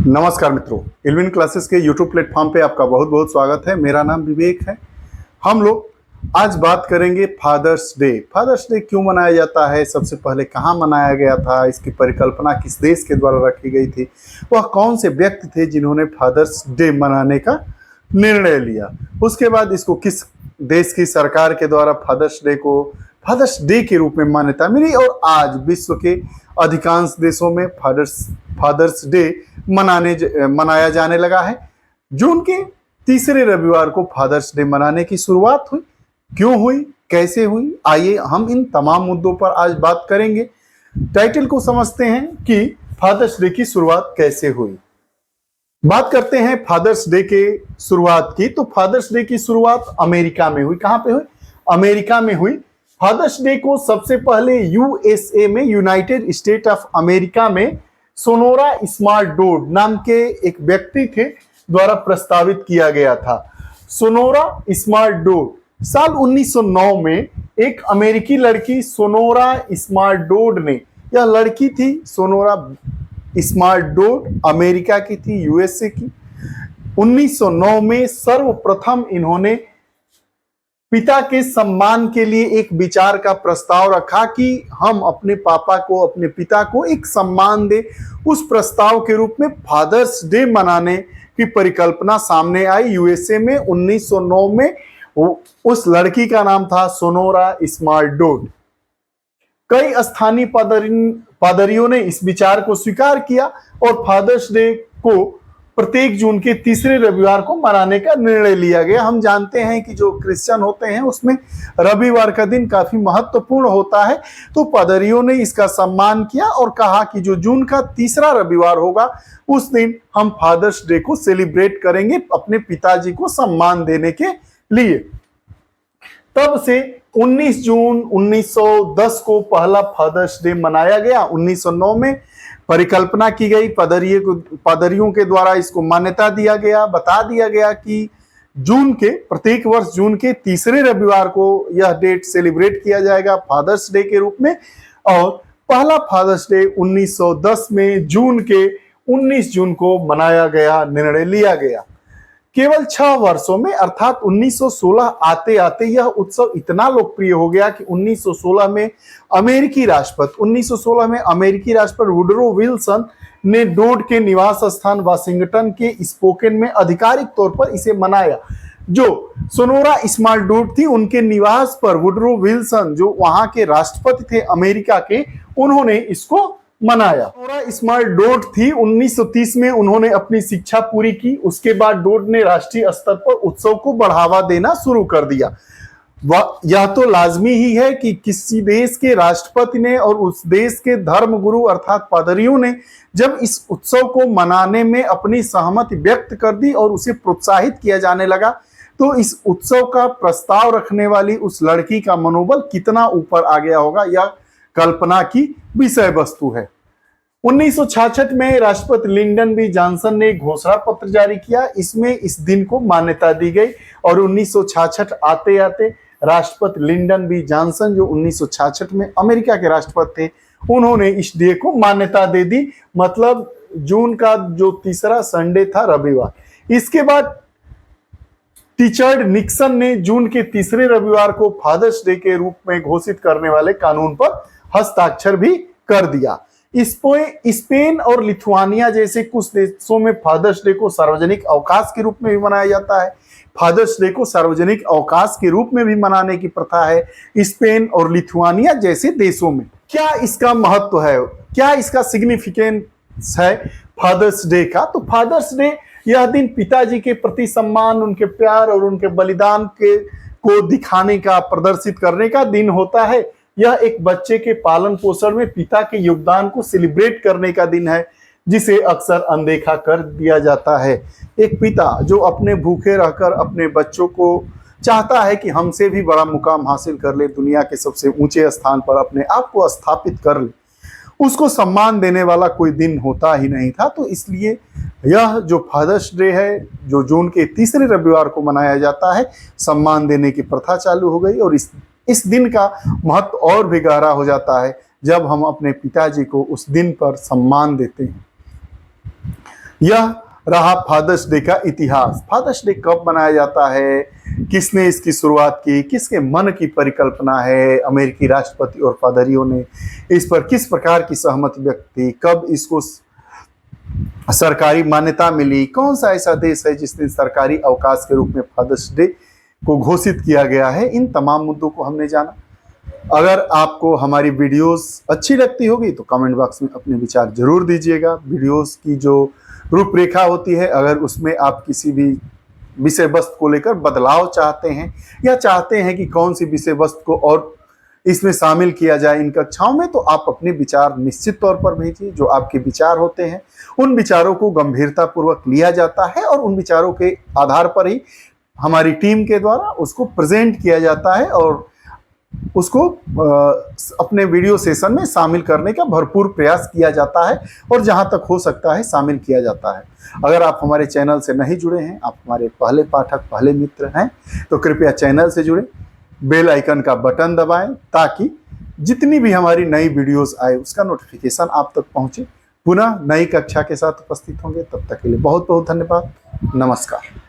नमस्कार मित्रों, इल्विन क्लासेस के यूट्यूब प्लेटफॉर्म पे आपका बहुत बहुत स्वागत है। मेरा नाम विवेक है। हम लोग आज बात करेंगे फादर्स डे। फादर्स डे क्यों मनाया जाता है, सबसे पहले कहाँ मनाया गया था, इसकी परिकल्पना किस देश के द्वारा रखी गई थी, वह कौन से व्यक्ति थे जिन्होंने फादर्स डे मनाने का निर्णय लिया, उसके बाद इसको किस देश की सरकार के द्वारा फादर्स डे के रूप में मान्यता मिली और आज विश्व के अधिकांश देशों में फादर्स डे मनाया जाने लगा है। जून के तीसरे रविवार को फादर्स डे मनाने की शुरुआत हुई। क्यों हुई, कैसे हुई, आइए हम इन तमाम मुद्दों पर आज बात करेंगे। टाइटल को समझते हैं कि फादर्स डे की शुरुआत कैसे हुई। बात करते हैं फादर्स डे के शुरुआत की। तो फादर्स डे की शुरुआत अमेरिका में हुई। कहां पे हुई? अमेरिका में हुई। फादर्स डे को सबसे पहले यूएसए में, यूनाइटेड स्टेट ऑफ अमेरिका में सोनोरा स्मार्ट डोड नाम के एक व्यक्ति थे द्वारा प्रस्तावित किया गया था। सोनोरा स्मार्ट डोड साल 1909 में एक अमेरिकी लड़की सोनोरा स्मार्ट डोड ने, यह लड़की थी सोनोरा स्मार्ट डोड, अमेरिका की थी, यूएसए की। 1909 में सर्वप्रथम इन्होंने पिता के सम्मान के लिए एक विचार का प्रस्ताव रखा कि हम अपने अपने पिता को एक सम्मान दे। उस प्रस्ताव के रूप में फादर्स डे मनाने की परिकल्पना सामने आई यूएसए में 1909 में। उस लड़की का नाम था सोनोरा स्मार्ट डोड। कई स्थानीय पादरियों ने इस विचार को स्वीकार किया और फादर्स डे को प्रत्येक जून के तीसरे रविवार को मनाने का निर्णय लिया गया। हम जानते हैं कि जो क्रिश्चियन होते हैं उसमें रविवार का दिन काफी महत्वपूर्ण होता है, तो पादरियों ने इसका सम्मान किया और कहा कि जो जून का तीसरा रविवार होगा उस दिन हम फादर्स डे को सेलिब्रेट करेंगे अपने पिताजी को सम्मान देने के लिए। तब से 19 जून 1910 को पहला फादर्स डे मनाया गया। 1909 में परिकल्पना की गई, पादरियों के द्वारा इसको मान्यता दिया गया, बता दिया गया कि प्रत्येक वर्ष जून के तीसरे रविवार को यह डेट सेलिब्रेट किया जाएगा फादर्स डे के रूप में। और पहला फादर्स डे 1910 में जून के 19 जून को मनाया गया, निर्णय लिया गया। केवल 6 वर्षों में अर्थात 1916 आते आते यह उत्सव इतना लोकप्रिय हो गया कि 1916 में अमेरिकी राष्ट्रपति वुडरो विल्सन ने डोड के निवास स्थान वाशिंगटन के स्पोकेन में आधिकारिक तौर पर इसे मनाया। जो सोनोरा स्मार्ट डोड थी उनके निवास पर वुडरो विल्सन, जो वहां के राष्ट्रपति थे अमेरिका के, उन्होंने इसको मनाया। सोनोरा स्मार्ट डोड थी 1930 में उन्होंने अपनी शिक्षा पूरी की। उसके बाद डोड ने राष्ट्रीय स्तर पर उत्सव को बढ़ावा देना शुरू कर दिया। यह तो लाजमी ही है कि किसी देश के राष्ट्रपति ने और उस देश के धर्मगुरु अर्थात पादरियों ने जब इस उत्सव को मनाने में अपनी सहमति व्यक्त कर दी और उसे प्रोत्साहित किया जाने लगा, तो इस उत्सव का प्रस्ताव रखने वाली उस लड़की का मनोबल कितना ऊपर आ गया होगा, यह कल्पना की विषय वस्तु है। 1966 में राष्ट्रपति लिंडन बी जॉनसन ने घोषणा पत्र जारी किया। इसमें इस दिन को मान्यता दी गई और 1966 आते आते राष्ट्रपति लिंडन बी जॉनसन, जो 1966 में अमेरिका के राष्ट्रपति थे, उन्होंने इस डे को मान्यता दे दी। मतलब जून का जो तीसरा संडे था, रविवार। इसके बाद रिचर्ड निक्सन ने जून के तीसरे रविवार को फादर्स डे के रूप में घोषित करने वाले कानून पर हस्ताक्षर भी कर दिया। स्पेन और लिथुआनिया जैसे कुछ देशों में फादर्स डे को सार्वजनिक अवकाश के रूप में भी मनाया जाता है। फादर्स डे को सार्वजनिक अवकाश के रूप में भी मनाने की प्रथा है स्पेन और लिथुआनिया जैसे देशों में। क्या इसका महत्व है, क्या इसका सिग्निफिकेंस है फादर्स डे का? तो फादर्स डे यह दिन पिताजी के प्रति सम्मान, उनके प्यार और उनके बलिदान को दिखाने का, प्रदर्शित करने का दिन होता है। यह एक बच्चे के पालन पोषण में पिता के योगदान को सेलिब्रेट करने का दिन है, जिसे अक्सर अनदेखा कर दिया जाता है। एक पिता जो अपने भूखे रहकर अपने बच्चों को चाहता है कि हमसे भी बड़ा मुकाम हासिल कर ले, दुनिया के सबसे ऊंचे स्थान पर अपने आप को स्थापित कर ले, उसको सम्मान देने वाला कोई दिन होता ही नहीं था। तो इसलिए यह जो फादर्स डे है, जो जून के तीसरे रविवार को मनाया जाता है, सम्मान देने की प्रथा चालू हो गई और इस दिन का महत्व और भी गहरा हो जाता है जब हम अपने पिताजी को उस दिन पर सम्मान देते हैं। यह रहा फादर्स डे का इतिहास। फादर्स डे कब मनाया जाता है, किसने इसकी शुरुआत की, किसके मन की परिकल्पना है, अमेरिकी राष्ट्रपति और पादरियों ने इस पर किस प्रकार की सहमति व्यक्त की, कब इसको सरकारी मान्यता मिली, कौन सा ऐसा देश है जिसने सरकारी अवकाश के रूप में फादर्स डे को घोषित किया गया है, इन तमाम मुद्दों को हमने जाना। अगर आपको हमारी वीडियोस अच्छी लगती होगी तो कमेंट बॉक्स में अपने विचार जरूर दीजिएगा। वीडियोस की जो रूपरेखा होती है, अगर उसमें आप किसी भी विषय वस्तु को लेकर बदलाव चाहते हैं या चाहते हैं कि कौन सी विषय वस्तु को और इसमें शामिल किया जाए इन कक्षाओं में, तो आप अपने विचार निश्चित तौर पर भेजिए। जो आपके विचार होते हैं उन विचारों को गंभीरतापूर्वक लिया जाता है और उन विचारों के आधार पर ही हमारी टीम के द्वारा उसको प्रेजेंट किया जाता है और उसको अपने वीडियो सेशन में शामिल करने का भरपूर प्रयास किया जाता है और जहां तक हो सकता है शामिल किया जाता है। अगर आप हमारे चैनल से नहीं जुड़े हैं, आप हमारे पहले पाठक, पहले मित्र हैं, तो कृपया चैनल से जुड़े, बेल आइकन का बटन दबाएं ताकि जितनी भी हमारी नई वीडियोस आए उसका नोटिफिकेशन आप तक पहुंचे। पुनः नई कक्षा के साथ उपस्थित होंगे, तब तक के लिए बहुत बहुत धन्यवाद। नमस्कार।